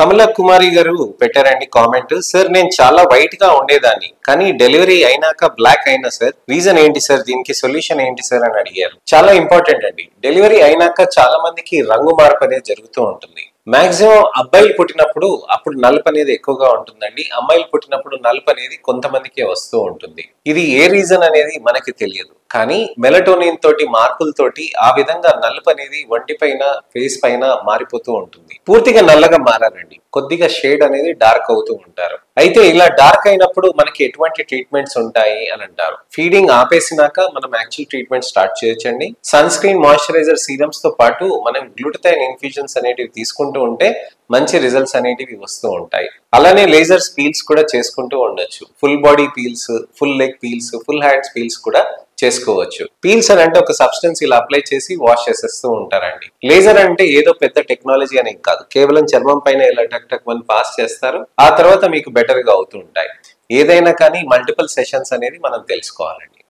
కమల కుమారి గారు పెట్టారండి comment. Sir నేను చాలా వైట్ గా ఉండేదాన్ని, కానీ డెలివరీ అయినాక బ్లాక్ అయినా సార్, రీజన్ ఏంటి సార్, దీనికి సొల్యూషన్ ఏంటి సార్ అని అడిగారు. చాలా ఇంపార్టెంట్ అండి. డెలివరీ అయినాక చాలా మందికి రంగు మార్పు అనేది జరుగుతూ ఉంటుంది. మాక్సిమం అబ్బాయిలు పుట్టినప్పుడు అప్పుడు నలుపు అనేది ఎక్కువగా ఉంటుందండి. అమ్మాయిలు పుట్టినప్పుడు నలుపు అనేది కొంతమందికే వస్తూ ఉంటుంది. ఇది ఏ రీజన్ అనేది మనకి తెలియదు, కానీ మెలటోనిన్ తోటి మార్పులతోటి ఆ విధంగా నలుపు అనేది ఒంటి పైన, ఫేస్ పైన మారిపోతూ ఉంటుంది. పూర్తిగా నల్లగా మారాలండి, కొద్దిగా షేడ్ అనేది డార్క్ అవుతూ ఉంటారు. అయితే ఇలా డార్క్ అయినప్పుడు మనకి ఎటువంటి ట్రీట్మెంట్స్ ఉంటాయి అని అంటారు. ఫీడింగ్ ఆపేసినాక మనం యాక్చువల్ ట్రీట్మెంట్ స్టార్ట్ చేయొచ్చండి. సన్ స్క్రీన్, మాయిశ్చరైజర్, సీరమ్స్ తో పాటు మనం గ్లూటథైన్ ఇన్ఫ్యూజన్స్ అనేటివి తీసుకుంటూ ఉంటే మంచి రిజల్ట్స్ అనేటివి వస్తూ ఉంటాయి. అలానే లేజర్స్ పీల్స్ కూడా చేసుకుంటూ ఉండొచ్చు. Full body peels, full leg peels, full hands peels కూడా చేసుకోవచ్చు. పీల్స్ అని అంటే ఒక సబ్స్టెన్స్ ఇలా అప్లై చేసి వాష్ చేసేస్తూ ఉంటారండి. లేజర్ అంటే ఏదో పెద్ద టెక్నాలజీ అనేది కాదు, కేవలం చర్మం పైన ఇలా టక్ టక్ అని పాస్ చేస్తారు, ఆ తర్వాత మీకు బెటర్ గా అవుతూ ఉంటాయి. ఏదైనా కానీ మల్టిపుల్ సెషన్స్ అనేది మనం తెలుసుకోవాలండి.